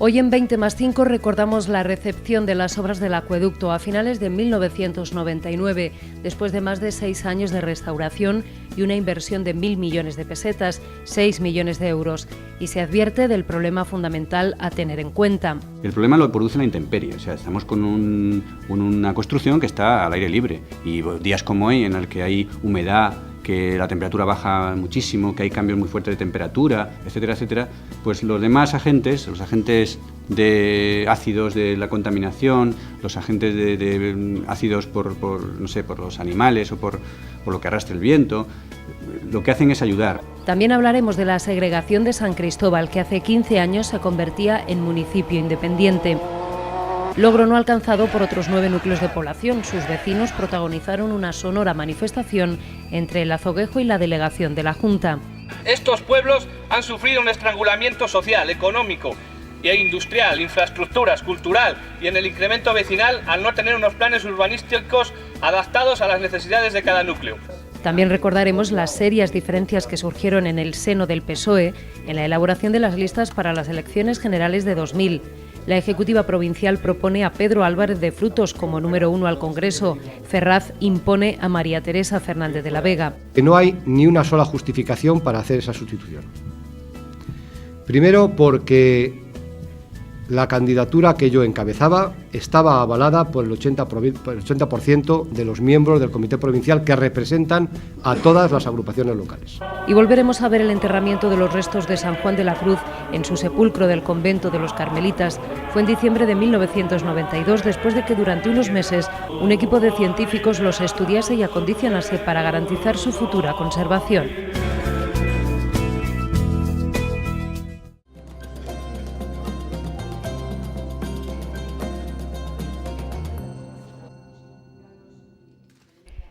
Hoy en 20+5 recordamos la recepción de las obras del acueducto a finales de 1999, después de más de 6 años de restauración y una inversión de 1.000 millones de pesetas, 6 millones de euros. Y se advierte del problema fundamental a tener en cuenta. El problema lo produce la intemperie, o sea, estamos con una construcción que está al aire libre y días como hoy en el que hay humedad, que la temperatura baja muchísimo, que hay cambios muy fuertes de temperatura, etcétera, etcétera, pues los demás agentes, los agentes de ácidos de la contaminación, los agentes de ácidos por los animales o por lo que arrastra el viento, lo que hacen es ayudar. También hablaremos de la segregación de San Cristóbal, que hace 15 años se convertía en municipio independiente. Logro no alcanzado por otros 9 núcleos de población. Sus vecinos protagonizaron una sonora manifestación entre el Azoguejo y la delegación de la Junta. Estos pueblos han sufrido un estrangulamiento social, económico e industrial, infraestructuras, cultural y en el incremento vecinal al no tener unos planes urbanísticos adaptados a las necesidades de cada núcleo. También recordaremos las serias diferencias que surgieron en el seno del PSOE en la elaboración de las listas para las elecciones generales de 2000. La Ejecutiva Provincial propone a Pedro Álvarez de Frutos como número 1 al Congreso. Ferraz impone a María Teresa Fernández de la Vega. No hay ni una sola justificación para hacer esa sustitución. Primero, porque la candidatura que yo encabezaba estaba avalada por el 80% de los miembros del Comité Provincial que representan a todas las agrupaciones locales. Y volveremos a ver el enterramiento de los restos de San Juan de la Cruz en su sepulcro del convento de los Carmelitas. Fue en diciembre de 1992, después de que durante unos meses un equipo de científicos los estudiase y acondicionase para garantizar su futura conservación.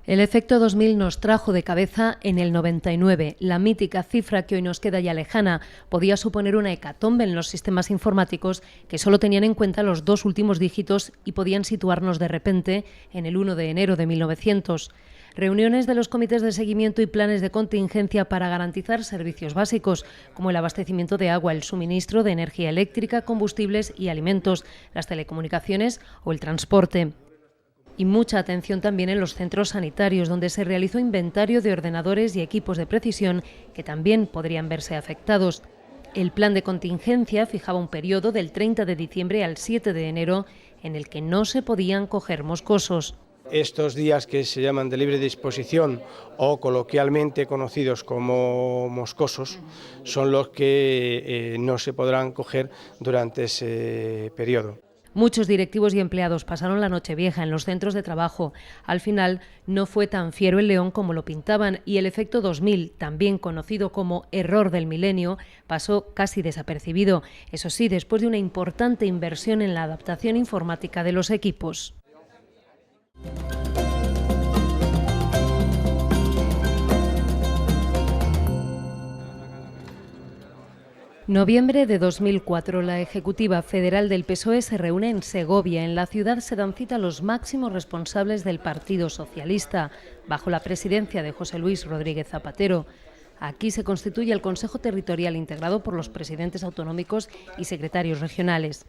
El efecto 2000 nos trajo de cabeza en el 99. La mítica cifra que hoy nos queda ya lejana podía suponer una hecatombe en los sistemas informáticos que solo tenían en cuenta los 2 últimos dígitos y podían situarnos de repente en el 1 de enero de 1900. Reuniones de los comités de seguimiento y planes de contingencia para garantizar servicios básicos, como el abastecimiento de agua, el suministro de energía eléctrica, combustibles y alimentos, las telecomunicaciones o el transporte. Y mucha atención también en los centros sanitarios, donde se realizó inventario de ordenadores y equipos de precisión que también podrían verse afectados. El plan de contingencia fijaba un periodo del 30 de diciembre al 7 de enero en el que no se podían coger moscosos. Estos días que se llaman de libre disposición o coloquialmente conocidos como moscosos son los que no se podrán coger durante ese periodo. Muchos directivos y empleados pasaron la Nochevieja en los centros de trabajo. Al final no fue tan fiero el león como lo pintaban y el efecto 2000, también conocido como error del milenio, pasó casi desapercibido. Eso sí, después de una importante inversión en la adaptación informática de los equipos. Noviembre de 2004, la Ejecutiva Federal del PSOE se reúne en Segovia. En la ciudad se dan cita los máximos responsables del Partido Socialista, bajo la presidencia de José Luis Rodríguez Zapatero. Aquí se constituye el Consejo Territorial integrado por los presidentes autonómicos y secretarios regionales.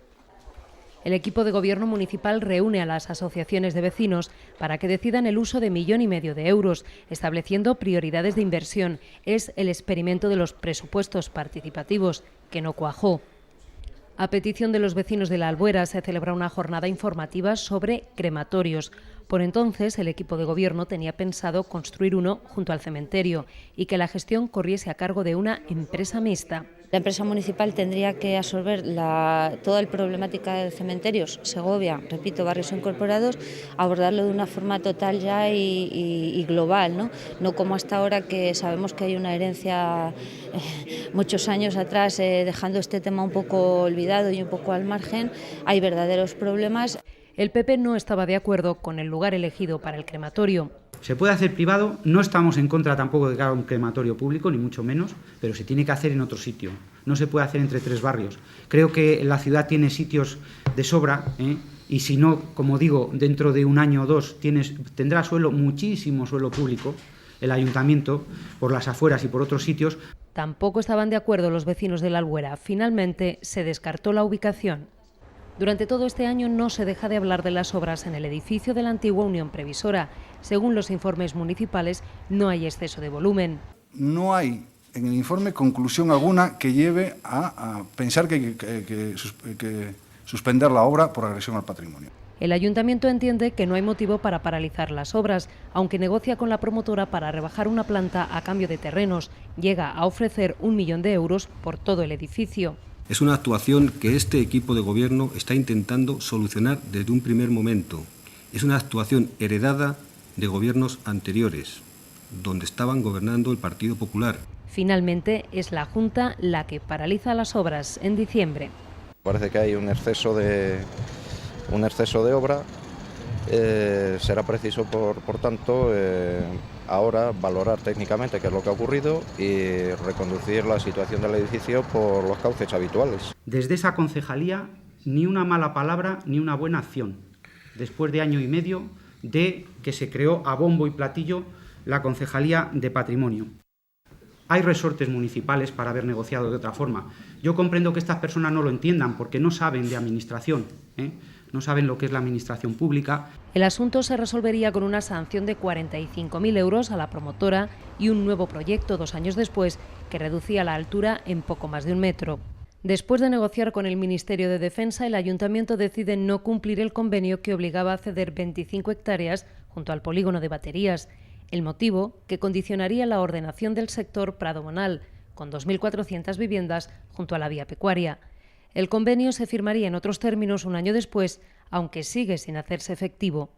El equipo de gobierno municipal reúne a las asociaciones de vecinos para que decidan el uso de 1,5 millones de euros, estableciendo prioridades de inversión. Es el experimento de los presupuestos participativos, que no cuajó. A petición de los vecinos de la Albuera se celebra una jornada informativa sobre crematorios. Por entonces, el equipo de gobierno tenía pensado construir uno junto al cementerio y que la gestión corriese a cargo de una empresa mixta. La empresa municipal tendría que absorber toda la problemática de cementerios, Segovia, repito, barrios incorporados, abordarlo de una forma total ya y global, no como hasta ahora, que sabemos que hay una herencia muchos años atrás, dejando este tema un poco olvidado y un poco al margen. Hay verdaderos problemas. El PP no estaba de acuerdo con el lugar elegido para el crematorio. Se puede hacer privado, no estamos en contra tampoco de que haga un crematorio público, ni mucho menos, pero se tiene que hacer en otro sitio. No se puede hacer entre 3 barrios. Creo que la ciudad tiene sitios de sobra, y si no, como digo, dentro de un año o 2 tendrá suelo, muchísimo suelo público, el ayuntamiento por las afueras y por otros sitios. Tampoco estaban de acuerdo los vecinos de la Albuera. Finalmente se descartó la ubicación. Durante todo este año no se deja de hablar de las obras en el edificio de la antigua Unión Previsora. Según los informes municipales, no hay exceso de volumen. No hay en el informe conclusión alguna que lleve a pensar que hay que suspender la obra por agresión al patrimonio. El ayuntamiento entiende que no hay motivo para paralizar las obras, aunque negocia con la promotora para rebajar una planta a cambio de terrenos. Llega a ofrecer 1 millón de euros por todo el edificio. Es una actuación que este equipo de gobierno está intentando solucionar desde un primer momento. Es una actuación heredada de gobiernos anteriores, donde estaban gobernando el Partido Popular. Finalmente, es la Junta la que paraliza las obras en diciembre. Parece que hay un exceso de obra. Será preciso, por tanto, ahora valorar técnicamente qué es lo que ha ocurrido y reconducir la situación del edificio por los cauces habituales. Desde esa concejalía, ni una mala palabra ni una buena acción. Después de año y medio de que se creó a bombo y platillo la Concejalía de Patrimonio. Hay resortes municipales para haber negociado de otra forma. Yo comprendo que estas personas no lo entiendan porque no saben de administración, no saben lo que es la administración pública. El asunto se resolvería con una sanción de 45.000 euros a la promotora y un nuevo proyecto 2 años después que reducía la altura en poco más de 1 metro. Después de negociar con el Ministerio de Defensa, el Ayuntamiento decide no cumplir el convenio que obligaba a ceder 25 hectáreas junto al polígono de baterías. El motivo, que condicionaría la ordenación del sector Prado-Monal, con 2.400 viviendas junto a la vía pecuaria. El convenio se firmaría en otros términos 1 año después, aunque sigue sin hacerse efectivo.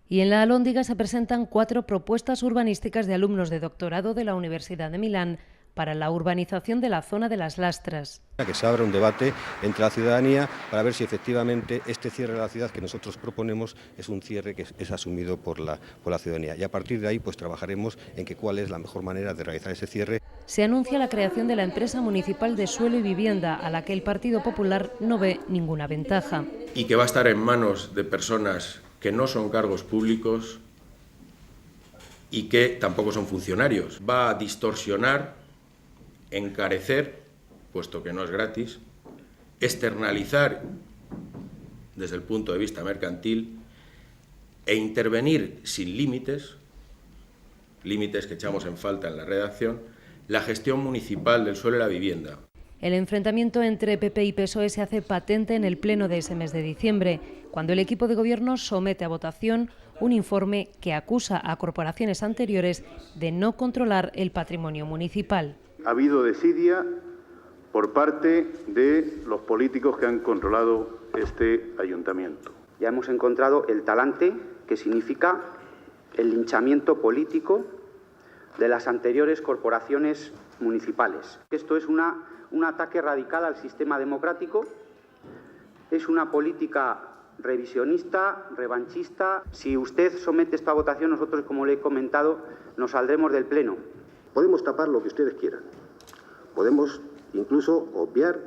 Y en la Alhóndiga se presentan 4 propuestas urbanísticas de alumnos de doctorado de la Universidad de Milán para la urbanización de la zona de las Lastras. Que se abra un debate entre la ciudadanía para ver si efectivamente este cierre de la ciudad que nosotros proponemos es un cierre que es asumido por la ciudadanía. Y a partir de ahí pues trabajaremos en cuál es la mejor manera de realizar ese cierre. Se anuncia la creación de la empresa municipal de suelo y vivienda, a la que el Partido Popular no ve ninguna ventaja. Y que va a estar en manos de personas que no son cargos públicos y que tampoco son funcionarios. Va a distorsionar, encarecer, puesto que no es gratis, externalizar desde el punto de vista mercantil e intervenir sin límites que echamos en falta en la redacción, la gestión municipal del suelo y la vivienda. El enfrentamiento entre PP y PSOE se hace patente en el pleno de ese mes de diciembre, cuando el equipo de gobierno somete a votación un informe que acusa a corporaciones anteriores de no controlar el patrimonio municipal. Ha habido desidia por parte de los políticos que han controlado este ayuntamiento. Ya hemos encontrado el talante, que significa el linchamiento político de las anteriores corporaciones municipales. Esto es un ataque radical al sistema democrático, es una política revisionista, revanchista. Si usted somete esta votación, nosotros, como le he comentado, nos saldremos del pleno. Podemos tapar lo que ustedes quieran. Podemos incluso obviar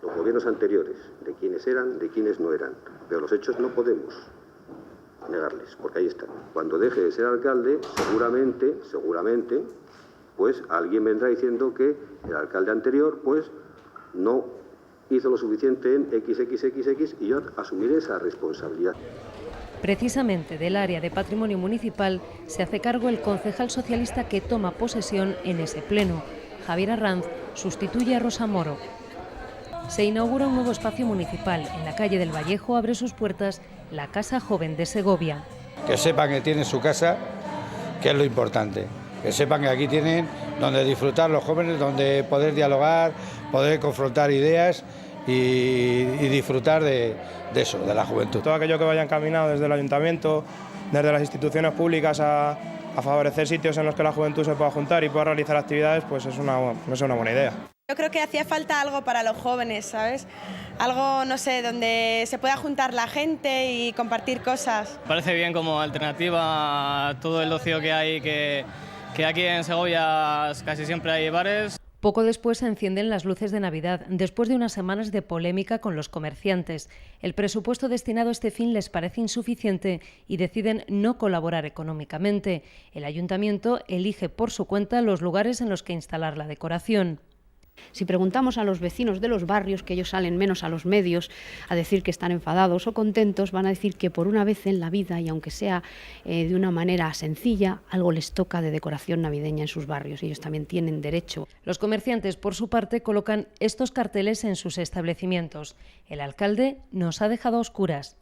los gobiernos anteriores, de quienes eran, de quienes no eran. Pero los hechos no podemos negarles, porque ahí están. Cuando deje de ser alcalde, seguramente, pues alguien vendrá diciendo que el alcalde anterior, pues, no hizo lo suficiente en XXXX y yo asumiré esa responsabilidad. Precisamente del área de patrimonio municipal se hace cargo el concejal socialista que toma posesión en ese pleno. Javier Arranz sustituye a Rosa Moro. Se inaugura un nuevo espacio municipal. En la calle del Vallejo abre sus puertas la Casa Joven de Segovia. Que sepan que tienen su casa, que es lo importante. Que sepan que aquí tienen donde disfrutar los jóvenes, donde poder dialogar, poder confrontar ideas y disfrutar de eso, de la juventud. Todo aquello que vaya encaminado desde el ayuntamiento, desde las instituciones públicas a favorecer sitios en los que la juventud se pueda juntar y pueda realizar actividades, pues es una buena idea. Yo creo que hacía falta algo para los jóvenes, ¿sabes? Algo, no sé, donde se pueda juntar la gente y compartir cosas. Parece bien como alternativa a todo el ocio que hay, que aquí en Segovia casi siempre hay bares. Poco después se encienden las luces de Navidad, después de unas semanas de polémica con los comerciantes. El presupuesto destinado a este fin les parece insuficiente y deciden no colaborar económicamente. El ayuntamiento elige por su cuenta los lugares en los que instalar la decoración. Si preguntamos a los vecinos de los barrios, que ellos salen menos a los medios a decir que están enfadados o contentos, van a decir que por una vez en la vida, y aunque sea de una manera sencilla, algo les toca de decoración navideña en sus barrios. Ellos también tienen derecho. Los comerciantes, por su parte, colocan estos carteles en sus establecimientos. El alcalde nos ha dejado a oscuras.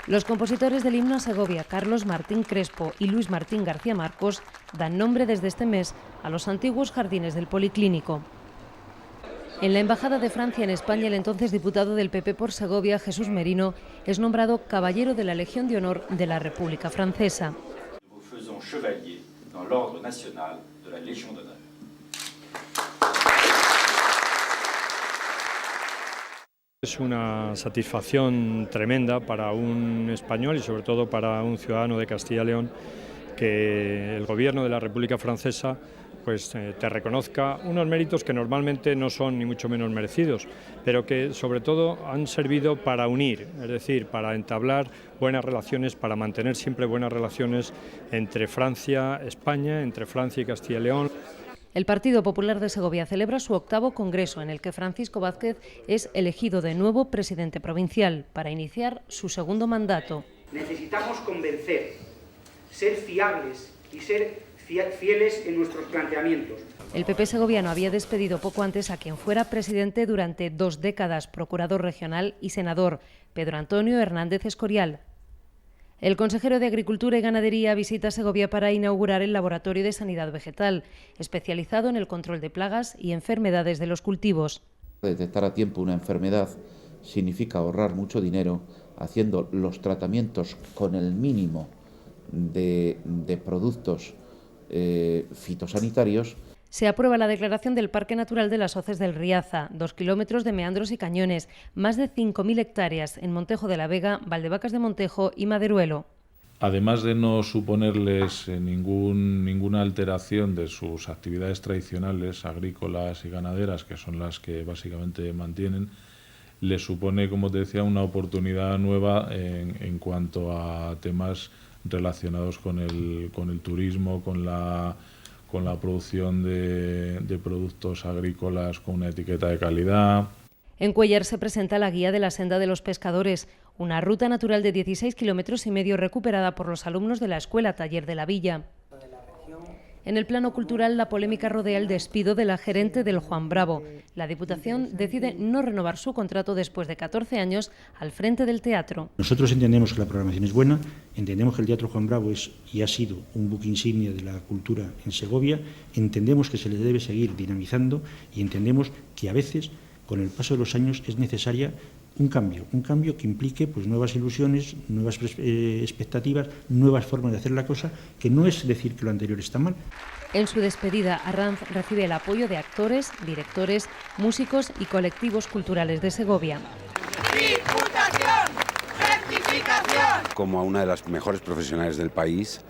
Los compositores del himno a Segovia, Carlos Martín Crespo y Luis Martín García Marcos, dan nombre desde este mes a los antiguos jardines del Policlínico. En la Embajada de Francia en España, el entonces diputado del PP por Segovia, Jesús Merino, es nombrado Caballero de la Legión de Honor de la República Francesa. Es una satisfacción tremenda para un español y sobre todo para un ciudadano de Castilla y León que el gobierno de la República Francesa pues te reconozca unos méritos que normalmente no son ni mucho menos merecidos, pero que sobre todo han servido para unir, es decir, para entablar buenas relaciones, para mantener siempre buenas relaciones entre Francia, España, entre Francia y Castilla y León. El Partido Popular de Segovia celebra su 8º congreso, en el que Francisco Vázquez es elegido de nuevo presidente provincial para iniciar su 2º mandato. Necesitamos convencer, ser fiables y ser fieles en nuestros planteamientos. El PP segoviano había despedido poco antes a quien fuera presidente durante 2 décadas, procurador regional y senador, Pedro Antonio Hernández Escorial. El consejero de Agricultura y Ganadería visita Segovia para inaugurar el Laboratorio de Sanidad Vegetal, especializado en el control de plagas y enfermedades de los cultivos. Detectar a tiempo una enfermedad significa ahorrar mucho dinero haciendo los tratamientos con el mínimo de productos fitosanitarios. Se aprueba la declaración del Parque Natural de las Hoces del Riaza, 2 kilómetros de meandros y cañones, más de 5.000 hectáreas en Montejo de la Vega, Valdevacas de Montejo y Maderuelo. Además de no suponerles ninguna alteración de sus actividades tradicionales, agrícolas y ganaderas, que son las que básicamente mantienen, les supone, como te decía, una oportunidad nueva en cuanto a temas relacionados con el turismo, con la producción de productos agrícolas con una etiqueta de calidad. En Cuéllar se presenta la Guía de la Senda de los Pescadores, una ruta natural de 16,5 kilómetros recuperada por los alumnos de la Escuela Taller de la Villa. En el plano cultural, la polémica rodea el despido de la gerente del Juan Bravo. La Diputación decide no renovar su contrato después de 14 años al frente del teatro. Nosotros entendemos que la programación es buena, entendemos que el Teatro Juan Bravo es y ha sido un buque insignia de la cultura en Segovia, entendemos que se le debe seguir dinamizando y entendemos que a veces, con el paso de los años, es necesaria un cambio que implique pues nuevas ilusiones, nuevas expectativas, nuevas formas de hacer la cosa, que no es decir que lo anterior está mal. En su despedida, Arranz recibe el apoyo de actores, directores, músicos y colectivos culturales de Segovia. ¡Diputación! ¡Certificación! Como a una de las mejores profesionales del país,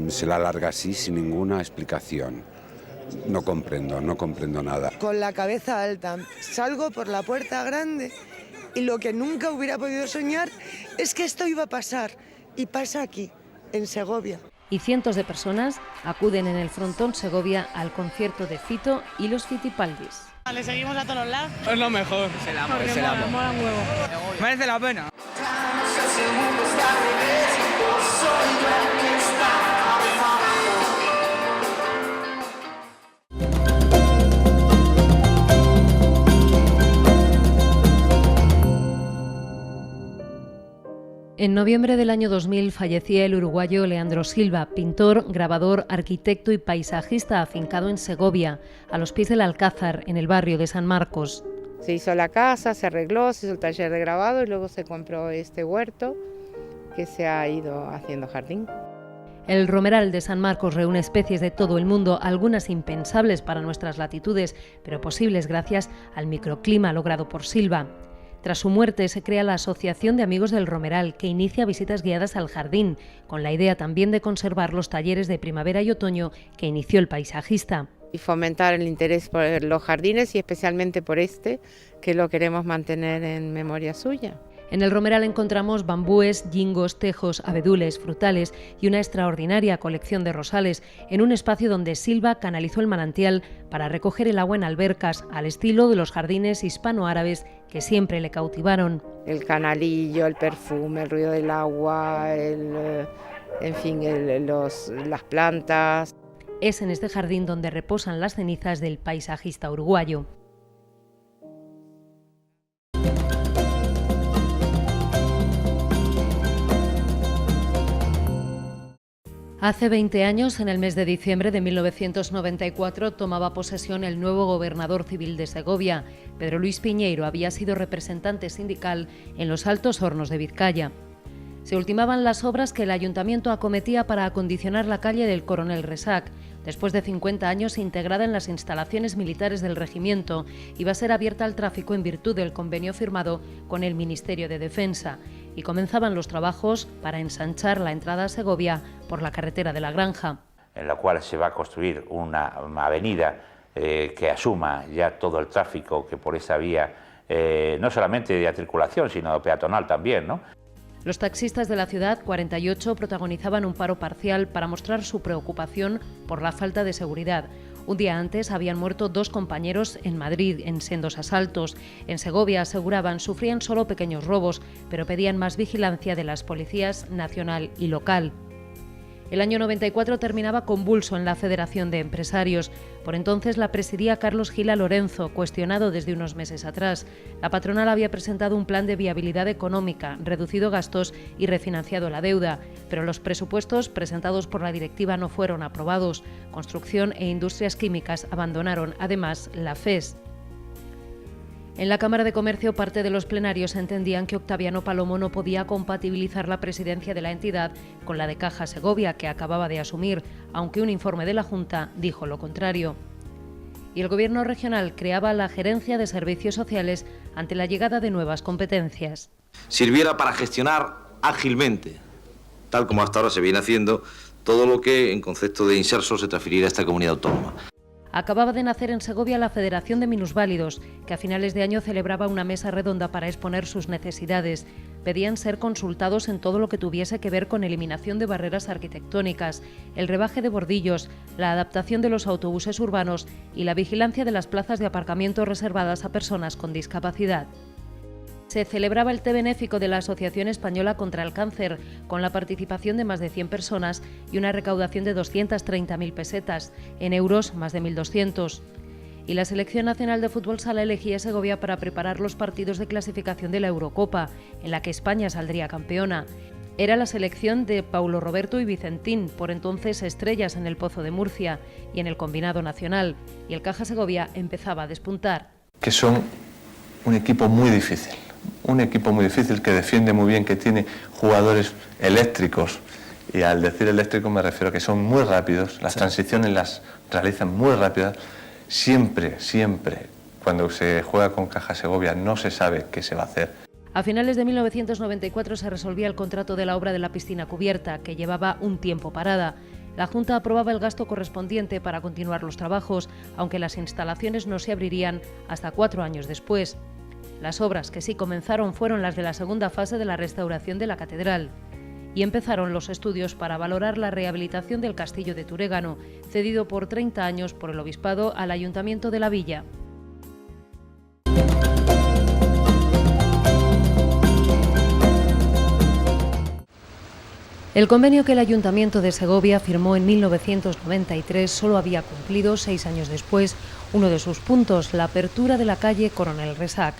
se la larga así sin ninguna explicación. No comprendo nada. Con la cabeza alta, salgo por la puerta grande y lo que nunca hubiera podido soñar es que esto iba a pasar, y pasa aquí, en Segovia. Y cientos de personas acuden en el frontón Segovia al concierto de Fito y los Fitipaldis. Le seguimos a todos lados. Es lo mejor. Mola un huevo. Merece la pena. En noviembre del año 2000 fallecía el uruguayo Leandro Silva, pintor, grabador, arquitecto y paisajista afincado en Segovia, a los pies del Alcázar, en el barrio de San Marcos. Se hizo la casa, se arregló, se hizo el taller de grabado y luego se compró este huerto que se ha ido haciendo jardín. El Romeral de San Marcos reúne especies de todo el mundo, algunas impensables para nuestras latitudes, pero posibles gracias al microclima logrado por Silva. Tras su muerte se crea la Asociación de Amigos del Romeral, que inicia visitas guiadas al jardín, con la idea también de conservar los talleres de primavera y otoño que inició el paisajista. Y fomentar el interés por los jardines y especialmente por este, que lo queremos mantener en memoria suya. En el Romeral encontramos bambúes, yingos, tejos, abedules, frutales y una extraordinaria colección de rosales en un espacio donde Silva canalizó el manantial para recoger el agua en albercas al estilo de los jardines hispano-árabes que siempre le cautivaron. El canalillo, el perfume, el ruido del agua, las plantas. Es en este jardín donde reposan las cenizas del paisajista uruguayo. Hace 20 años, en el mes de diciembre de 1994, tomaba posesión el nuevo gobernador civil de Segovia. Pedro Luis Piñeiro había sido representante sindical en los Altos Hornos de Vizcaya. Se ultimaban las obras que el ayuntamiento acometía para acondicionar la calle del Coronel Resac. Después de 50 años integrada en las instalaciones militares del regimiento, iba a ser abierta al tráfico en virtud del convenio firmado con el Ministerio de Defensa. Y comenzaban los trabajos para ensanchar la entrada a Segovia por la carretera de la Granja. En la cual se va a construir una avenida que asuma ya todo el tráfico que por esa vía, no solamente de circulación, sino peatonal también, ¿no? Los taxistas de la ciudad, 48, protagonizaban un paro parcial para mostrar su preocupación por la falta de seguridad. Un día antes habían muerto 2 compañeros en Madrid en sendos asaltos. En Segovia, aseguraban, sufrían solo pequeños robos, pero pedían más vigilancia de las policías nacional y local. El año 94 terminaba convulso en la Federación de Empresarios. Por entonces la presidía Carlos Gila Lorenzo, cuestionado desde unos meses atrás. La patronal había presentado un plan de viabilidad económica, reducido gastos y refinanciado la deuda, pero los presupuestos presentados por la directiva no fueron aprobados. Construcción e Industrias Químicas abandonaron además la FES. En la Cámara de Comercio, parte de los plenarios entendían que Octaviano Palomo no podía compatibilizar la presidencia de la entidad con la de Caja Segovia, que acababa de asumir, aunque un informe de la Junta dijo lo contrario. Y el Gobierno regional creaba la Gerencia de Servicios Sociales ante la llegada de nuevas competencias. Sirviera para gestionar ágilmente, tal como hasta ahora se viene haciendo, todo lo que en concepto de inserso se transfiriera a esta comunidad autónoma. Acababa de nacer en Segovia la Federación de Minusválidos, que a finales de año celebraba una mesa redonda para exponer sus necesidades. Pedían ser consultados en todo lo que tuviese que ver con eliminación de barreras arquitectónicas, el rebaje de bordillos, la adaptación de los autobuses urbanos y la vigilancia de las plazas de aparcamiento reservadas a personas con discapacidad. Se celebraba el té benéfico de la Asociación Española contra el Cáncer, con la participación de más de 100 personas y una recaudación de 230.000 pesetas, en euros más de 1.200. Y la Selección Nacional de Fútbol Sala elegía Segovia para preparar los partidos de clasificación de la Eurocopa, en la que España saldría campeona. Era la selección de Paulo Roberto y Vicentín, por entonces estrellas en el Pozo de Murcia y en el combinado nacional, y el Caja Segovia empezaba a despuntar. Que son un equipo muy difícil. Un equipo muy difícil, que defiende muy bien, que tiene jugadores eléctricos, y al decir eléctricos me refiero a que son muy rápidos, las transiciones las realizan muy rápidas. Siempre, cuando se juega con Caja Segovia no se sabe qué se va a hacer. A finales de 1994 se resolvía el contrato de la obra de la piscina cubierta, que llevaba un tiempo parada. La Junta aprobaba el gasto correspondiente para continuar los trabajos, aunque las instalaciones no se abrirían hasta 4 años después. Las obras que sí comenzaron fueron las de la segunda fase de la restauración de la catedral. Y empezaron los estudios para valorar la rehabilitación del castillo de Turégano, cedido por 30 años por el obispado al ayuntamiento de la villa. El convenio que el Ayuntamiento de Segovia firmó en 1993 solo había cumplido 6 años después uno de sus puntos, la apertura de la calle Coronel Resac.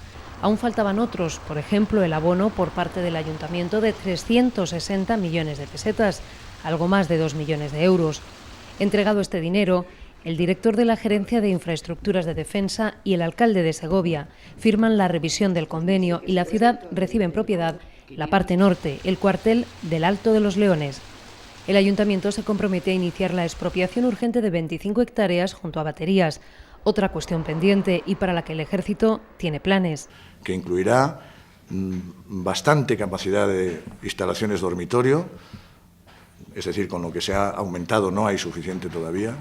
Aún faltaban otros, por ejemplo, el abono por parte del Ayuntamiento de 360 millones de pesetas, algo más de 2 millones de euros. Entregado este dinero, el director de la Gerencia de Infraestructuras de Defensa y el alcalde de Segovia firman la revisión del convenio y la ciudad recibe en propiedad la parte norte, el cuartel del Alto de los Leones. El Ayuntamiento se compromete a iniciar la expropiación urgente de 25 hectáreas junto a baterías, otra cuestión pendiente y para la que el Ejército tiene planes. Que incluirá bastante capacidad de instalaciones dormitorio, es decir, con lo que se ha aumentado no hay suficiente todavía,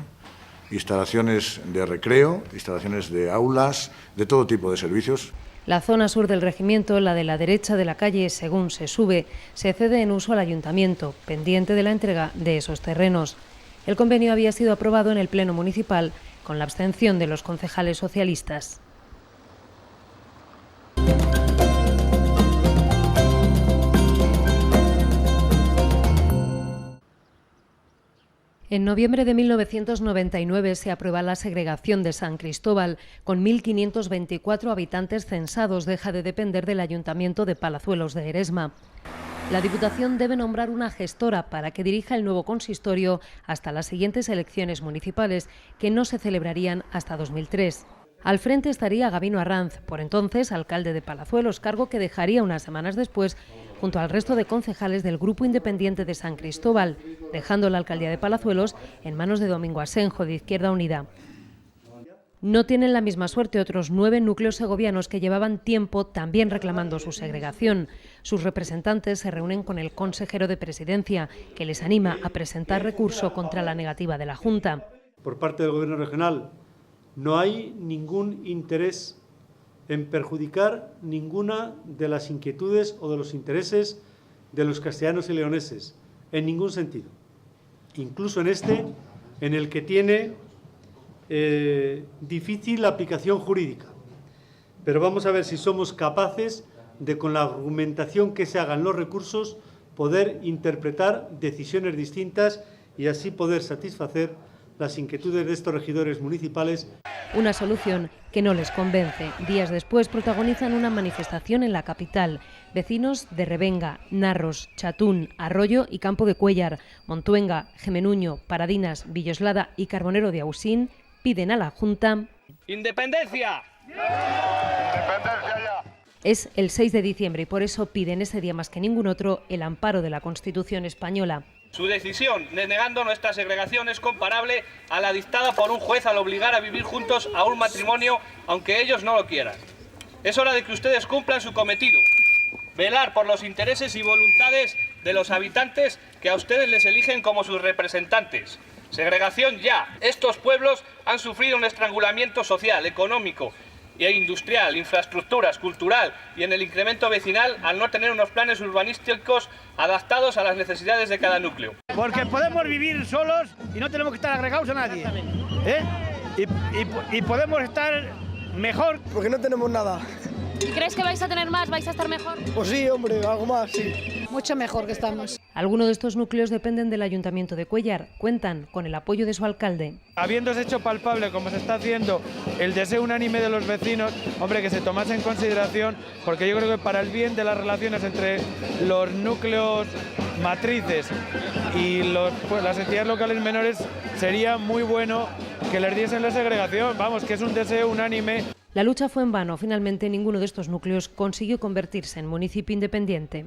instalaciones de recreo, instalaciones de aulas, de todo tipo de servicios. La zona sur del regimiento, la de la derecha de la calle, según se sube, se cede en uso al ayuntamiento, pendiente de la entrega de esos terrenos. El convenio había sido aprobado en el Pleno Municipal con la abstención de los concejales socialistas. En noviembre de 1999 se aprueba la segregación de San Cristóbal. Con 1.524 habitantes censados, deja de depender del Ayuntamiento de Palazuelos de Eresma. La Diputación debe nombrar una gestora para que dirija el nuevo consistorio hasta las siguientes elecciones municipales, que no se celebrarían hasta 2003. Al frente estaría Gabino Arranz, por entonces alcalde de Palazuelos, cargo que dejaría unas semanas después junto al resto de concejales del Grupo Independiente de San Cristóbal, dejando la alcaldía de Palazuelos en manos de Domingo Asenjo, de Izquierda Unida. No tienen la misma suerte otros 9 núcleos segovianos que llevaban tiempo también reclamando su segregación. Sus representantes se reúnen con el consejero de Presidencia, que les anima a presentar recurso contra la negativa de la Junta. Por parte del Gobierno regional, no hay ningún interés en perjudicar ninguna de las inquietudes o de los intereses de los castellanos y leoneses, en ningún sentido. Incluso en este, en el que tiene difícil aplicación jurídica. Pero vamos a ver si somos capaces de, con la argumentación que se hagan los recursos, poder interpretar decisiones distintas y así poder satisfacer las inquietudes de estos regidores municipales. Una solución que no les convence. Días después protagonizan una manifestación en la capital. Vecinos de Revenga, Narros, Chatún, Arroyo y Campo de Cuéllar, Montuenga, Gemenuño, Paradinas, Villoslada y Carbonero de Ausín piden a la Junta ¡Independencia! ¡Independencia ya! Es el 6 de diciembre y por eso piden ese día más que ningún otro el amparo de la Constitución española. Su decisión, denegando nuestra segregación, es comparable a la dictada por un juez al obligar a vivir juntos a un matrimonio, aunque ellos no lo quieran. Es hora de que ustedes cumplan su cometido, velar por los intereses y voluntades de los habitantes que a ustedes les eligen como sus representantes. Segregación ya. Estos pueblos han sufrido un estrangulamiento social, económico e industrial, infraestructuras, cultural y en el incremento vecinal al no tener unos planes urbanísticos adaptados a las necesidades de cada núcleo. Porque podemos vivir solos y no tenemos que estar agregados a nadie. Y podemos estar mejor. Porque no tenemos nada. ¿Y crees que vais a tener más? ¿Vais a estar mejor? Pues sí, hombre, algo más, sí. Mucho mejor que estamos. Algunos de estos núcleos dependen del Ayuntamiento de Cuéllar. Cuentan con el apoyo de su alcalde. Habiéndose hecho palpable, como se está haciendo, el deseo unánime de los vecinos, hombre, que se tomase en consideración, porque yo creo que para el bien de las relaciones entre los núcleos matrices y las entidades locales menores, sería muy bueno que les diesen la segregación. Vamos, que es un deseo unánime. La lucha fue en vano. Finalmente, ninguno de estos núcleos consiguió convertirse en municipio independiente.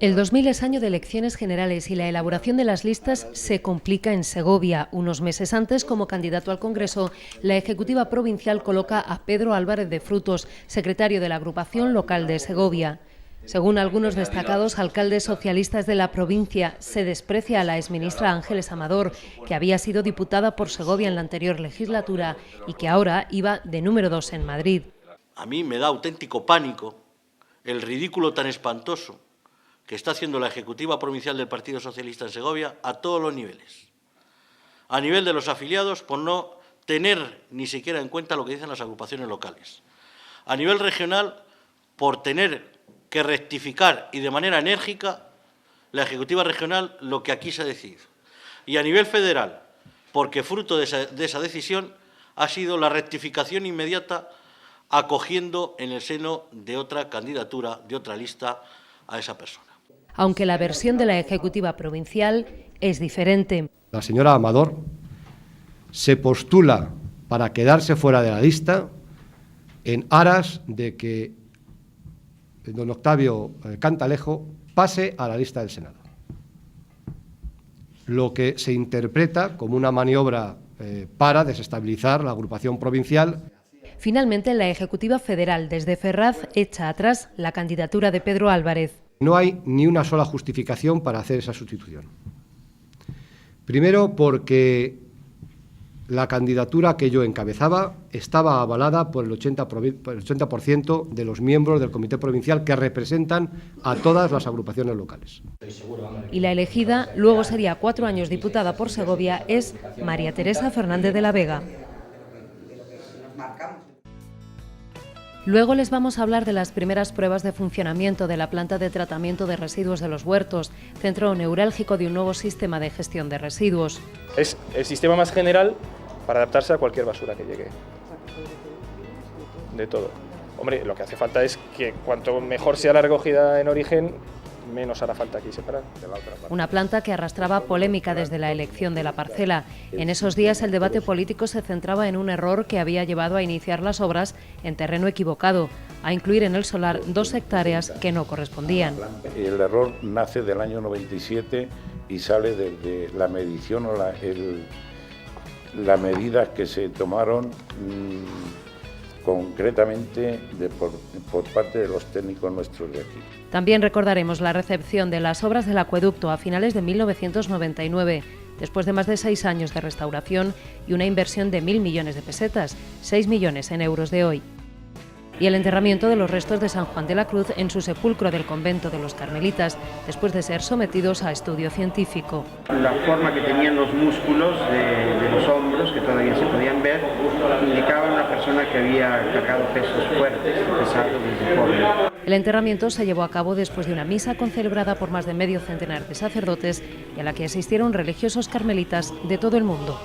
El 2000 es año de elecciones generales y la elaboración de las listas se complica en Segovia. Unos meses antes, como candidato al Congreso, la Ejecutiva Provincial coloca a Pedro Álvarez de Frutos, secretario de la Agrupación Local de Segovia. Según algunos destacados alcaldes socialistas de la provincia, se desprecia a la exministra Ángeles Amador, que había sido diputada por Segovia en la anterior legislatura y que ahora iba de número 2 en Madrid. A mí me da auténtico pánico el ridículo tan espantoso que está haciendo la Ejecutiva Provincial del Partido Socialista en Segovia a todos los niveles. A nivel de los afiliados, por no tener ni siquiera en cuenta lo que dicen las agrupaciones locales. A nivel regional, por tener que rectificar y de manera enérgica la Ejecutiva Regional lo que aquí se ha decidido. Y a nivel federal, porque fruto de esa decisión ha sido la rectificación inmediata acogiendo en el seno de otra candidatura, de otra lista, a esa persona. Aunque la versión de la Ejecutiva Provincial es diferente. La señora Amador se postula para quedarse fuera de la lista en aras de que don Octavio Cantalejo pase a la lista del Senado. Lo que se interpreta como una maniobra para desestabilizar la agrupación provincial. Finalmente, la Ejecutiva Federal desde Ferraz echa atrás la candidatura de Pedro Álvarez. No hay ni una sola justificación para hacer esa sustitución. Primero, porque la candidatura que yo encabezaba estaba avalada por el 80% de los miembros del Comité Provincial que representan a todas las agrupaciones locales. Y la elegida, luego sería 4 años diputada por Segovia, es María Teresa Fernández de la Vega. Luego les vamos a hablar de las primeras pruebas de funcionamiento de la planta de tratamiento de residuos de Los Huertos, centro neurálgico de un nuevo sistema de gestión de residuos. Es el sistema más general para adaptarse a cualquier basura que llegue. De todo. Hombre, lo que hace falta es que cuanto mejor sea la recogida en origen, menos hará falta aquí separar de la otra parte. Una planta que arrastraba polémica desde la elección de la parcela. En esos días el debate político se centraba en un error que había llevado a iniciar las obras en terreno equivocado, a incluir en el solar 2 hectáreas que no correspondían. El error nace del año 97 y sale desde la medición o la medida que se tomaron concretamente por parte de los técnicos nuestros de aquí. También recordaremos la recepción de las obras del acueducto a finales de 1999, después de más de 6 años de restauración y una inversión de 1.000 millones de pesetas, 6 millones en euros de hoy. Y el enterramiento de los restos de San Juan de la Cruz en su sepulcro del convento de los Carmelitas, después de ser sometidos a estudio científico. La forma que tenían los músculos de los hombros, que todavía se podían ver, indicaba una persona que había cargado pesos fuertes, pesados desde joven. El enterramiento se llevó a cabo después de una misa concelebrada por más de medio centenar de sacerdotes y a la que asistieron religiosos carmelitas de todo el mundo.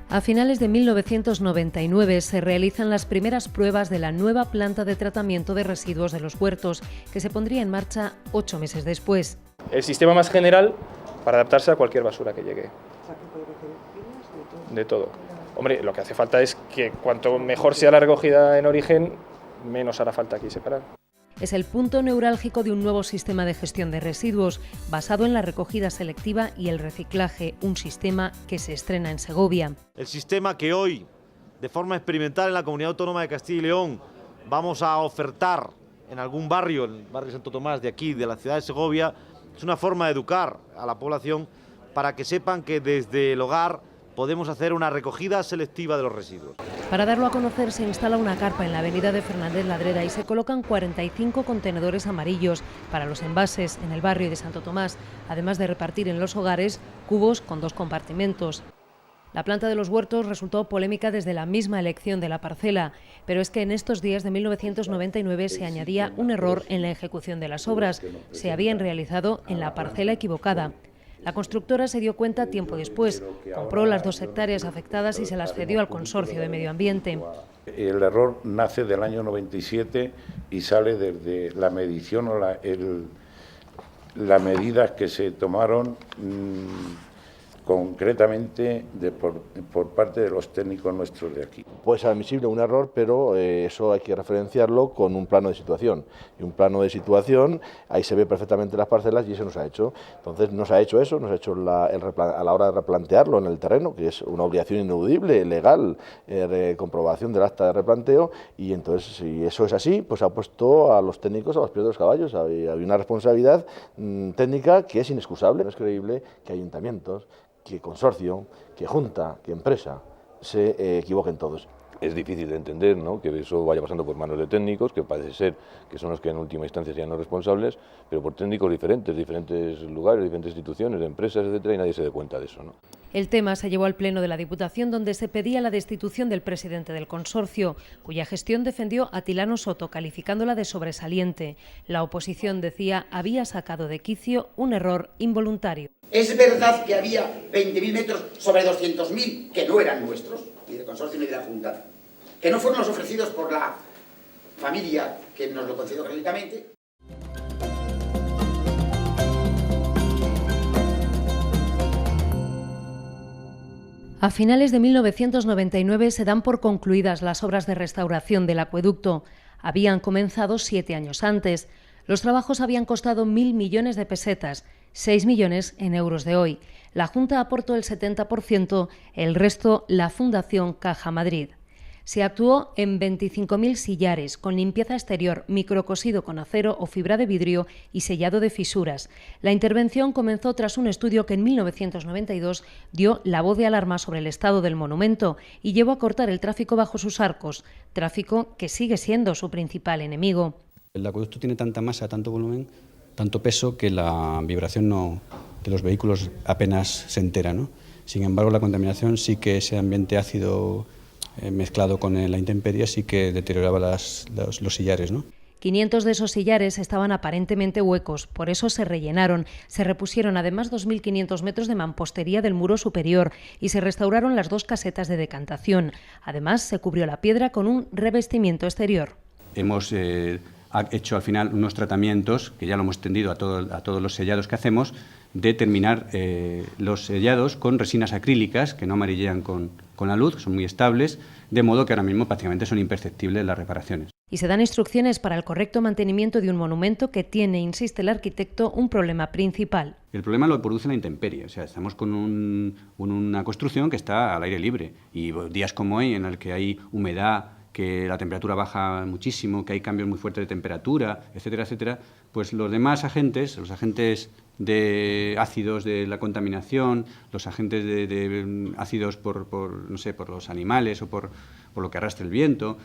A finales de 1999 se realizan las primeras pruebas de la nueva planta de tratamiento de residuos de Los Huertos, que se pondría en marcha 8 meses después. El sistema más general para adaptarse a cualquier basura que llegue. De todo. Hombre, lo que hace falta es que cuanto mejor sea la recogida en origen, menos hará falta aquí separar. Es el punto neurálgico de un nuevo sistema de gestión de residuos, basado en la recogida selectiva y el reciclaje, un sistema que se estrena en Segovia. El sistema que hoy, de forma experimental en la Comunidad Autónoma de Castilla y León, vamos a ofertar en algún barrio, el barrio Santo Tomás de aquí, de la ciudad de Segovia, es una forma de educar a la población para que sepan que desde el hogar podemos hacer una recogida selectiva de los residuos. Para darlo a conocer se instala una carpa en la avenida de Fernández Ladreda y se colocan 45 contenedores amarillos para los envases en el barrio de Santo Tomás, además de repartir en los hogares cubos con 2 compartimentos. La planta de Los Huertos resultó polémica desde la misma elección de la parcela, pero es que en estos días de 1999 se añadía un error en la ejecución de las obras. Se habían realizado en la parcela equivocada. La constructora se dio cuenta tiempo después, compró las 2 hectáreas afectadas y se las cedió al Consorcio de Medio Ambiente. El error nace del año 97 y sale desde la medición o la medida que se tomaron concretamente por parte de los técnicos nuestros de aquí. Puede ser admisible un error, pero eso hay que referenciarlo con un plano de situación. Y un plano de situación, ahí se ve perfectamente las parcelas y eso nos ha hecho. Entonces nos ha hecho eso, nos ha hecho a la hora de replantearlo en el terreno, que es una obligación ineludible, legal, de comprobación del acta de replanteo, y entonces si eso es así, pues ha puesto a los técnicos a los pies de los caballos. Había una responsabilidad técnica que es inexcusable. No es creíble que ayuntamientos, que consorcio, que junta, que empresa se equivoquen todos. Es difícil de entender, ¿no?, que eso vaya pasando por manos de técnicos, que parece ser que son los que en última instancia sean los responsables, pero por técnicos diferentes lugares, diferentes instituciones, empresas, etcétera, y nadie se dé cuenta de eso, ¿no? El tema se llevó al Pleno de la Diputación, donde se pedía la destitución del presidente del consorcio, cuya gestión defendió Atilano Soto, calificándola de sobresaliente. La oposición decía había sacado de quicio un error involuntario. ¿Es verdad que había 20.000 metros sobre 200.000 que no eran nuestros? ni del consorcio ni de la Junta, que no fueron los ofrecidos por la familia que nos lo concedió gratuitamente. A finales de 1999 se dan por concluidas las obras de restauración del acueducto. Habían comenzado 7 años antes. Los trabajos habían costado 1.000 millones de pesetas, 6 millones en euros de hoy. La Junta aportó el 70%, el resto la Fundación Caja Madrid. Se actuó en 25.000 sillares, con limpieza exterior, microcosido con acero o fibra de vidrio y sellado de fisuras. La intervención comenzó tras un estudio que en 1992 dio la voz de alarma sobre el estado del monumento y llevó a cortar el tráfico bajo sus arcos, tráfico que sigue siendo su principal enemigo. El acueducto tiene tanta masa, tanto volumen, tanto peso, que la vibración de los vehículos apenas se entera, ¿no? Sin embargo, la contaminación sí que ese ambiente ácido mezclado con la intemperie sí que deterioraba los sillares, ¿no? 500 de esos sillares estaban aparentemente huecos, por eso se rellenaron. Se repusieron además 2.500 metros de mampostería del muro superior y se restauraron las 2 casetas de decantación. Además, se cubrió la piedra con un revestimiento exterior. Hemos hecho al final unos tratamientos, que ya lo hemos extendido a todos los sellados que hacemos, de terminar los sellados con resinas acrílicas que no amarillean con la luz, son muy estables, de modo que ahora mismo prácticamente son imperceptibles las reparaciones. Y se dan instrucciones para el correcto mantenimiento de un monumento que tiene, insiste el arquitecto, un problema principal. El problema lo produce la intemperie, o sea, estamos con una construcción que está al aire libre y días como hoy en el que hay humedad, que la temperatura baja muchísimo, que hay cambios muy fuertes de temperatura, etcétera, etcétera, pues los demás agentes, los agentes de ácidos de la contaminación, los agentes de ácidos por los animales o por lo que arrastra el viento,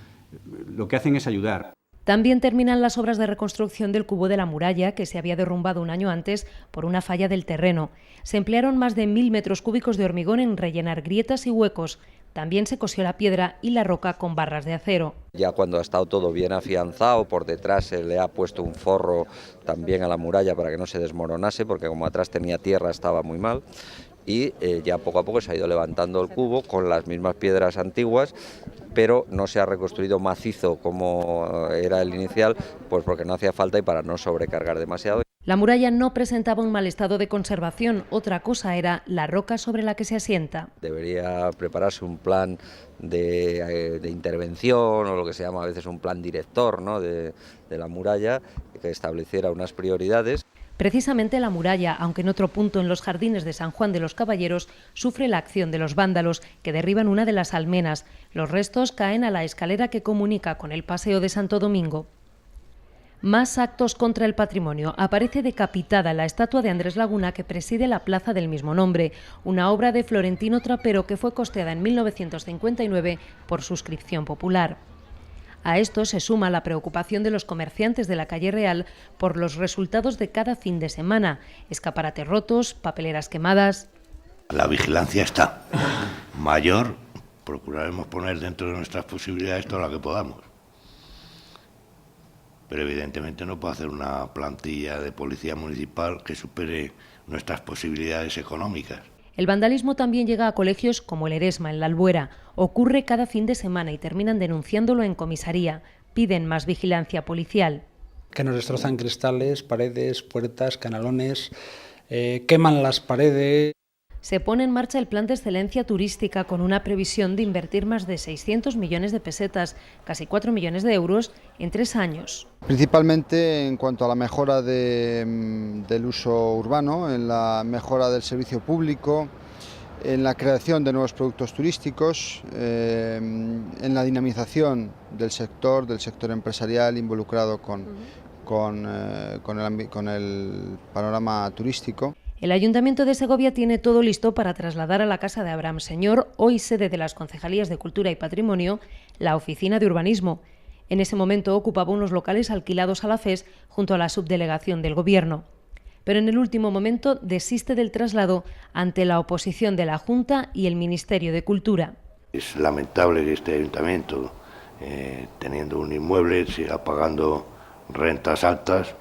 lo que hacen es ayudar. También terminan las obras de reconstrucción del cubo de la muralla, que se había derrumbado un año antes por una falla del terreno. Se emplearon más de 1.000 metros cúbicos de hormigón en rellenar grietas y huecos. También se cosió la piedra y la roca con barras de acero. Ya cuando ha estado todo bien afianzado, por detrás se le ha puesto un forro también a la muralla para que no se desmoronase, porque como atrás tenía tierra estaba muy mal. Y ya poco a poco se ha ido levantando el cubo con las mismas piedras antiguas, pero no se ha reconstruido macizo como era el inicial, pues porque no hacía falta y para no sobrecargar demasiado. La muralla no presentaba un mal estado de conservación, otra cosa era la roca sobre la que se asienta. Debería prepararse un plan de intervención o lo que se llama a veces un plan director, ¿no?, de la muralla, que estableciera unas prioridades. Precisamente la muralla, aunque en otro punto en los jardines de San Juan de los Caballeros, sufre la acción de los vándalos, que derriban una de las almenas. Los restos caen a la escalera que comunica con el Paseo de Santo Domingo. Más actos contra el patrimonio. Aparece decapitada la estatua de Andrés Laguna que preside la plaza del mismo nombre, una obra de Florentino Trapero que fue costeada en 1959 por suscripción popular. A esto se suma la preocupación de los comerciantes de la calle Real por los resultados de cada fin de semana: escaparates rotos, papeleras quemadas. La vigilancia está mayor, procuraremos poner dentro de nuestras posibilidades toda la que podamos. Pero evidentemente no puedo hacer una plantilla de policía municipal que supere nuestras posibilidades económicas. El vandalismo también llega a colegios como el Eresma, en la Albuera. Ocurre cada fin de semana y terminan denunciándolo en comisaría. Piden más vigilancia policial. Que nos destrozan cristales, paredes, puertas, canalones, queman las paredes. Se pone en marcha el plan de excelencia turística con una previsión de invertir más de 600 millones de pesetas, casi 4 millones de euros, en 3 años. Principalmente en cuanto a la mejora del uso urbano, en la mejora del servicio público, en la creación de nuevos productos turísticos, en la dinamización del sector empresarial involucrado con el panorama turístico. El Ayuntamiento de Segovia tiene todo listo para trasladar a la Casa de Abraham Señor, hoy sede de las Concejalías de Cultura y Patrimonio, la Oficina de Urbanismo. En ese momento ocupaba unos locales alquilados a la FES junto a la subdelegación del Gobierno. Pero en el último momento desiste del traslado ante la oposición de la Junta y el Ministerio de Cultura. Es lamentable que este ayuntamiento, teniendo un inmueble, siga pagando rentas altas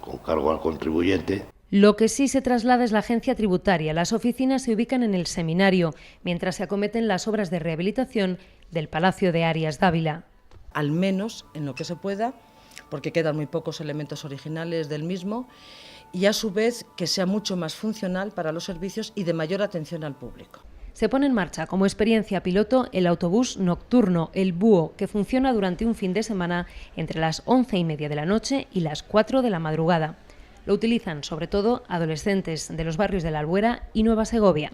con cargo al contribuyente. Lo que sí se traslada es la agencia tributaria. Las oficinas se ubican en el Seminario, mientras se acometen las obras de rehabilitación del Palacio de Arias Dávila. Al menos en lo que se pueda, porque quedan muy pocos elementos originales del mismo, y a su vez que sea mucho más funcional para los servicios y de mayor atención al público. Se pone en marcha como experiencia piloto el autobús nocturno, el Búho, que funciona durante un fin de semana entre las 11:30 de la noche y las 4 de la madrugada. Lo utilizan sobre todo adolescentes de los barrios de La Albuera y Nueva Segovia.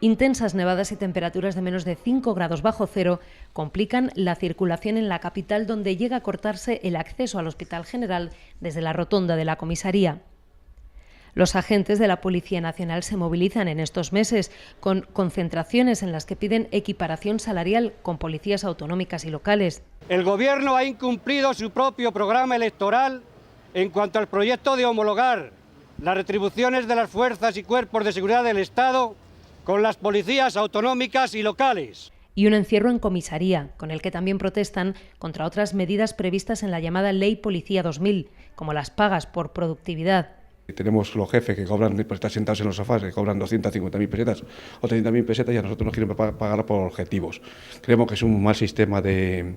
Intensas nevadas y temperaturas de menos de 5 grados bajo cero complican la circulación en la capital, donde llega a cortarse el acceso al Hospital General desde la rotonda de la comisaría. Los agentes de la Policía Nacional se movilizan en estos meses con concentraciones en las que piden equiparación salarial con policías autonómicas y locales. El Gobierno ha incumplido su propio programa electoral en cuanto al proyecto de homologar las retribuciones de las fuerzas y cuerpos de seguridad del Estado con las policías autonómicas y locales. Y un encierro en comisaría, con el que también protestan contra otras medidas previstas en la llamada Ley Policía 2000, como las pagas por productividad. Tenemos los jefes que cobran, por estar sentados en los sofás, que cobran 250.000 pesetas o 30.000 pesetas y a nosotros nos quieren pagar por objetivos. Creemos que es un mal sistema de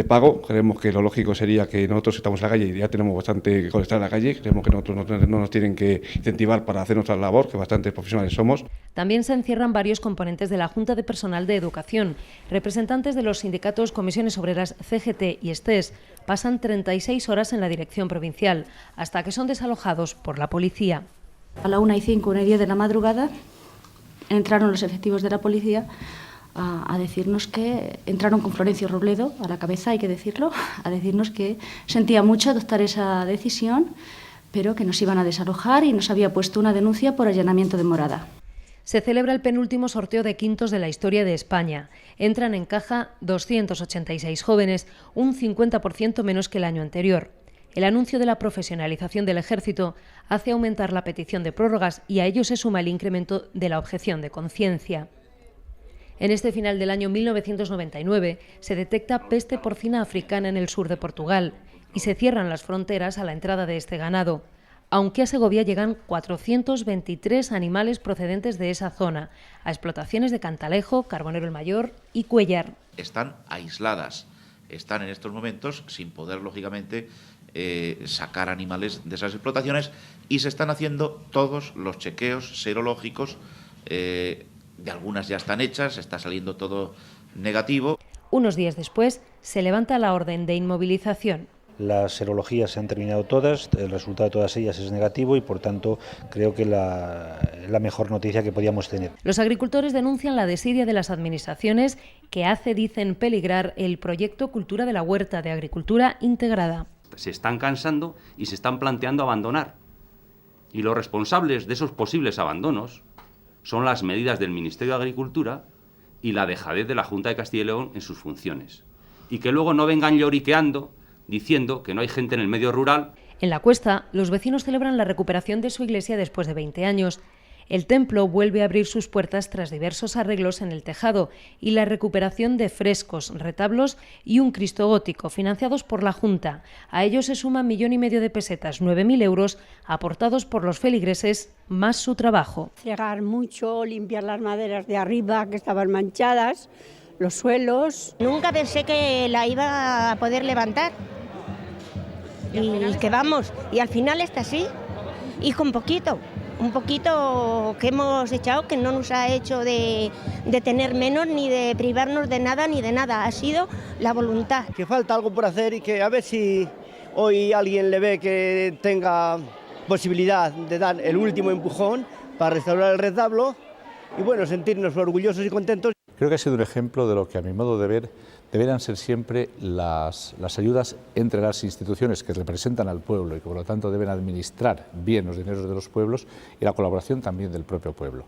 pago. Creemos que lo lógico sería que nosotros estamos en la calle y ya tenemos bastante con estar en la calle. Creemos que nosotros no nos tienen que incentivar para hacer nuestra labor, que bastante profesionales somos. También se encierran varios componentes de la Junta de Personal de Educación. Representantes de los sindicatos Comisiones Obreras CGT y STES pasan 36 horas en la dirección provincial, hasta que son desalojados por la policía. A la 1:05, 1:10 de la madrugada, entraron los efectivos de la policía a decirnos que entraron con Florencio Robledo a la cabeza, hay que decirlo, a decirnos que sentía mucho adoptar esa decisión, pero que nos iban a desalojar y nos había puesto una denuncia por allanamiento de morada. Se celebra el penúltimo sorteo de quintos de la historia de España. Entran en caja 286 jóvenes, un 50% menos que el año anterior. El anuncio de la profesionalización del Ejército hace aumentar la petición de prórrogas y a ello se suma el incremento de la objeción de conciencia. En este final del año 1999 se detecta peste porcina africana en el sur de Portugal y se cierran las fronteras a la entrada de este ganado, aunque a Segovia llegan 423 animales procedentes de esa zona, a explotaciones de Cantalejo, Carbonero el Mayor y Cuellar. Están aisladas, están en estos momentos sin poder, lógicamente, sacar animales de esas explotaciones y se están haciendo todos los chequeos serológicos, de algunas ya están hechas, está saliendo todo negativo. Unos días después se levanta la orden de inmovilización. Las serologías se han terminado todas, el resultado de todas ellas es negativo y por tanto creo que la mejor noticia que podíamos tener. Los agricultores denuncian la desidia de las administraciones que hace, dicen, peligrar el proyecto Cultura de la Huerta de Agricultura Integrada. Se están cansando y se están planteando abandonar. Y los responsables de esos posibles abandonos son las medidas del Ministerio de Agricultura y la dejadez de la Junta de Castilla y León en sus funciones. Y que luego no vengan lloriqueando diciendo que no hay gente en el medio rural. En La Cuesta, los vecinos celebran la recuperación de su iglesia después de 20 años. El templo vuelve a abrir sus puertas tras diversos arreglos en el tejado y la recuperación de frescos, retablos y un Cristo gótico financiados por la Junta. A ello se suma 1,5 millones de pesetas, 9.000 euros, aportados por los feligreses, más su trabajo. Cegar mucho, limpiar las maderas de arriba que estaban manchadas, los suelos. Nunca pensé que la iba a poder levantar. Y que vamos, y al final está así, y con poquito. Un poquito que hemos echado, que no nos ha hecho de tener menos, ni de privarnos de nada, ni de nada. Ha sido la voluntad. Que falta algo por hacer y que a ver si hoy alguien le ve que tenga posibilidad de dar el último empujón para restaurar el retablo y bueno, sentirnos orgullosos y contentos. Creo que ha sido un ejemplo de lo que a mi modo de ver deberán ser siempre las ayudas entre las instituciones que representan al pueblo y que por lo tanto deben administrar bien los dineros de los pueblos y la colaboración también del propio pueblo.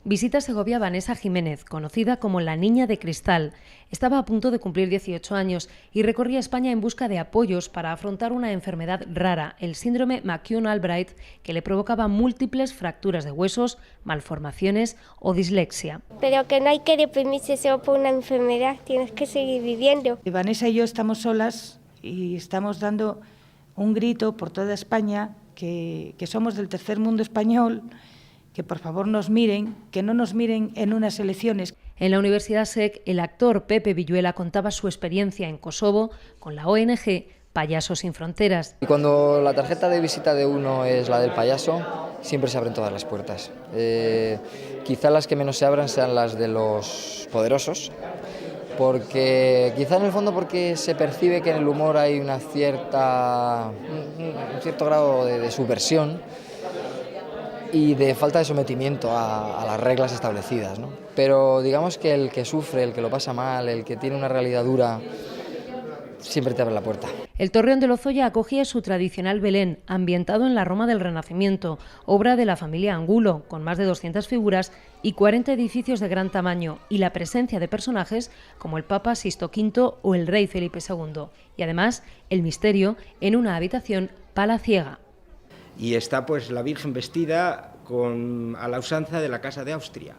Visita Segovia Vanessa Jiménez, conocida como la Niña de Cristal. Estaba a punto de cumplir 18 años y recorría España en busca de apoyos para afrontar una enfermedad rara, el síndrome McCune-Albright, que le provocaba múltiples fracturas de huesos, malformaciones o dislexia. Pero que no hay que deprimirse solo por una enfermedad, tienes que seguir viviendo. Vanessa y yo estamos solas y estamos dando un grito por toda España que somos del tercer mundo español, que por favor nos miren, que no nos miren en unas elecciones. En la Universidad SEC, el actor Pepe Villuela contaba su experiencia en Kosovo con la ONG Payasos sin Fronteras. Y cuando la tarjeta de visita de uno es la del payaso, siempre se abren todas las puertas. Quizá las que menos se abran sean las de los poderosos, porque quizá en el fondo porque se percibe que en el humor hay un cierto grado de subversión y de falta de sometimiento a las reglas establecidas, ¿no? Pero digamos que el que sufre, el que lo pasa mal, el que tiene una realidad dura, siempre te abre la puerta. El Torreón de Lozoya acogía su tradicional Belén, ambientado en la Roma del Renacimiento, obra de la familia Angulo, con más de 200 figuras y 40 edificios de gran tamaño, y la presencia de personajes como el Papa Sisto V o el Rey Felipe II. Y además, el misterio en una habitación palaciega. Y está pues la Virgen vestida a la usanza de la Casa de Austria.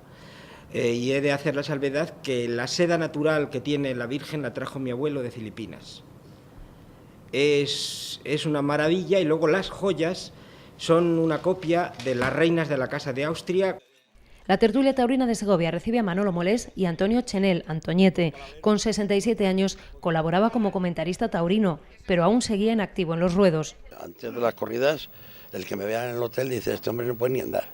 Y he de hacer la salvedad que la seda natural que tiene la Virgen la trajo mi abuelo de Filipinas. Es una maravilla, y luego las joyas son una copia de las reinas de la Casa de Austria. La tertulia taurina de Segovia recibe a Manolo Molés y Antonio Chenel, Antoñete. Con 67 años colaboraba como comentarista taurino, pero aún seguía en activo en los ruedos. Antes de las corridas, el que me vea en el hotel dice: este hombre no puede ni andar.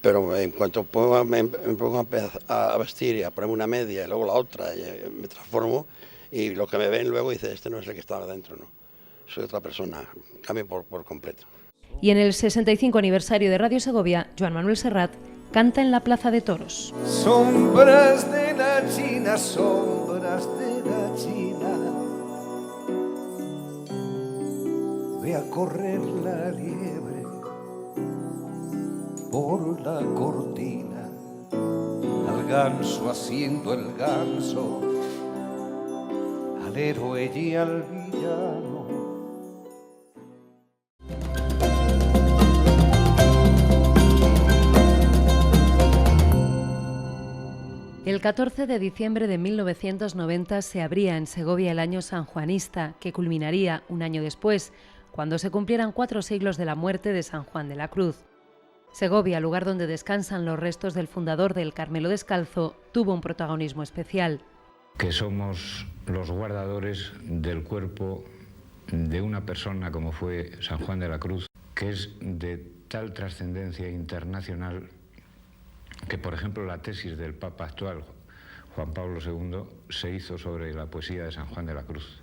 Pero en cuanto me pongo a vestir y a ponerme una media y luego la otra, y me transformo, y lo que me ven luego dice: este no es el que estaba dentro, no. Soy otra persona, cambio por completo. Y en el 65 aniversario de Radio Segovia, Joan Manuel Serrat canta en la Plaza de Toros. Sombras de la China, sombras de la China, ve a correr la liebre por la cortina, al ganso haciendo el ganso, al héroe y al villano. El 14 de diciembre de 1990 se abría en Segovia el año sanjuanista, que culminaría un año después, cuando se cumplieran 4 siglos de la muerte de San Juan de la Cruz. Segovia, lugar donde descansan los restos del fundador del Carmelo Descalzo, tuvo un protagonismo especial. Que somos los guardadores del cuerpo de una persona como fue San Juan de la Cruz, que es de tal trascendencia internacional que, por ejemplo, la tesis del Papa actual, Juan Pablo II, se hizo sobre la poesía de San Juan de la Cruz.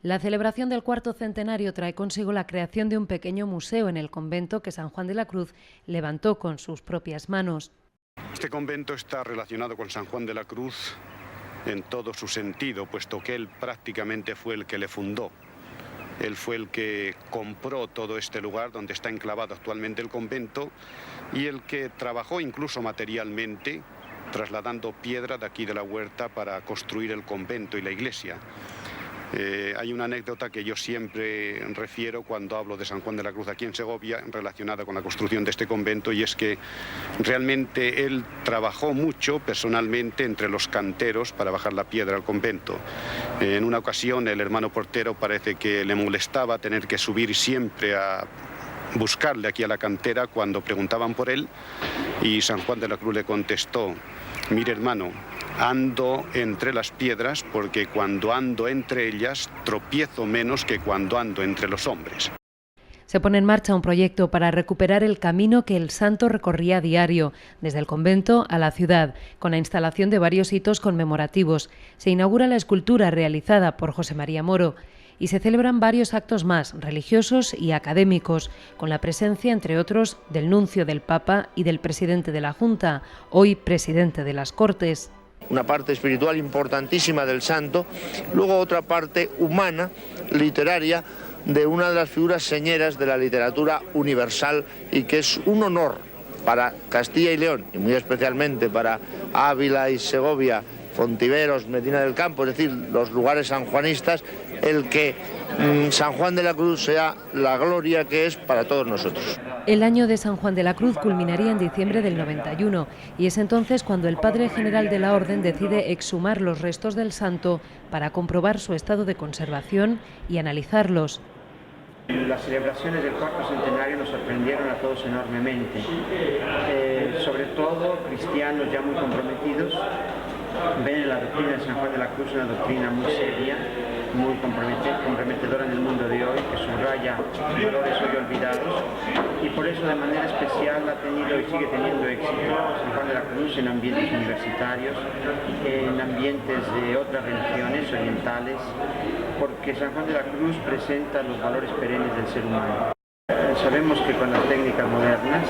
La celebración del cuarto centenario trae consigo la creación de un pequeño museo en el convento que San Juan de la Cruz levantó con sus propias manos. Este convento está relacionado con San Juan de la Cruz en todo su sentido, puesto que él prácticamente fue el que le fundó. Él fue el que compró todo este lugar donde está enclavado actualmente el convento y el que trabajó incluso materialmente, trasladando piedra de aquí de la huerta para construir el convento y la iglesia. Hay una anécdota que yo siempre refiero cuando hablo de San Juan de la Cruz aquí en Segovia, relacionada con la construcción de este convento, y es que realmente él trabajó mucho personalmente entre los canteros para bajar la piedra al convento. En una ocasión el hermano portero parece que le molestaba tener que subir siempre a buscarle aquí a la cantera cuando preguntaban por él, y San Juan de la Cruz le contestó: mire, hermano, ando entre las piedras porque cuando ando entre ellas tropiezo menos que cuando ando entre los hombres. Se pone en marcha un proyecto para recuperar el camino que el santo recorría a diario, desde el convento a la ciudad, con la instalación de varios hitos conmemorativos. Se inaugura la escultura realizada por José María Moro y se celebran varios actos más, religiosos y académicos, con la presencia, entre otros, del nuncio del Papa y del presidente de la Junta, hoy presidente de las Cortes. Una parte espiritual importantísima del santo, luego otra parte humana, literaria, de una de las figuras señeras de la literatura universal, y que es un honor para Castilla y León, y muy especialmente para Ávila y Segovia, Fontiveros, Medina del Campo, es decir, los lugares sanjuanistas, el que San Juan de la Cruz sea la gloria que es para todos nosotros. El año de San Juan de la Cruz culminaría en diciembre del 91 y es entonces cuando el Padre General de la Orden decide exhumar los restos del santo para comprobar su estado de conservación y analizarlos. Las celebraciones del cuarto centenario nos sorprendieron a todos enormemente, sobre todo cristianos ya muy comprometidos. Ven en la doctrina de San Juan de la Cruz una doctrina muy seria, muy comprometedora en el mundo de hoy, que subraya valores hoy olvidados, y por eso de manera especial ha tenido y sigue teniendo éxito San Juan de la Cruz en ambientes universitarios, en ambientes de otras religiones orientales, porque San Juan de la Cruz presenta los valores perennes del ser humano. Sabemos que con las técnicas modernas,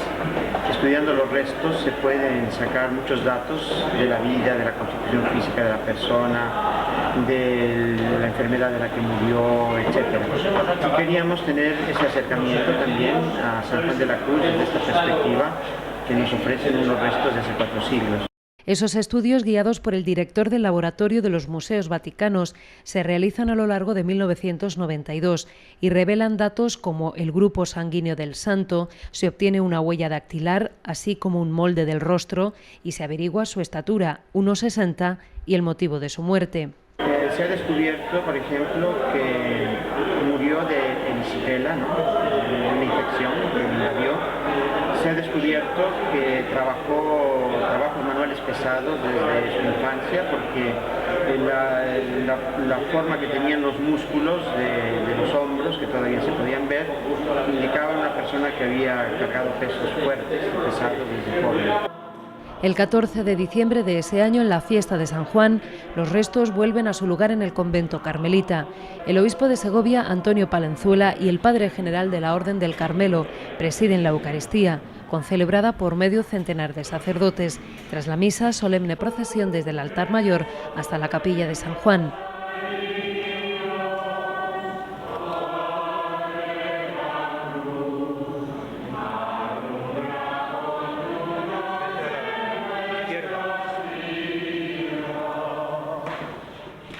estudiando los restos, se pueden sacar muchos datos de la vida, de la constitución física de la persona, de la enfermedad de la que murió, etc. Y queríamos tener ese acercamiento también a San Juan de la Cruz desde esta perspectiva que nos ofrecen unos restos de hace 4 siglos. Esos estudios, guiados por el director del Laboratorio de los Museos Vaticanos, se realizan a lo largo de 1992 y revelan datos como el grupo sanguíneo del santo, se obtiene una huella dactilar, así como un molde del rostro, y se averigua su estatura, 1,60, y el motivo de su muerte. Se ha descubierto, por ejemplo, que murió de erisipela, ¿no? Una infección que invadió. Se ha descubierto que trabajó trabajos manuales pesados desde su infancia, porque la forma que tenían los músculos de los hombros, que todavía se podían ver, indicaba a una persona que había cargado pesos fuertes y pesados desde joven. El 14 de diciembre de ese año, en la fiesta de San Juan, los restos vuelven a su lugar en el convento carmelita. El obispo de Segovia, Antonio Palenzuela, y el padre general de la Orden del Carmelo presiden la Eucaristía, concelebrada por medio centenar de sacerdotes, tras la misa, solemne procesión desde el altar mayor hasta la capilla de San Juan.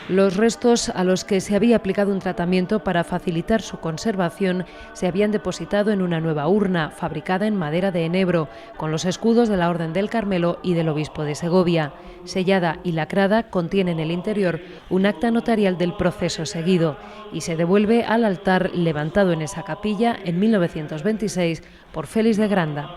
Los restos, a los que se había aplicado un tratamiento para facilitar su conservación, se habían depositado en una nueva urna, fabricada en madera de enebro, con los escudos de la Orden del Carmelo y del Obispo de Segovia. Sellada y lacrada, contiene en el interior un acta notarial del proceso seguido y se devuelve al altar levantado en esa capilla en 1926 por Félix de Granda.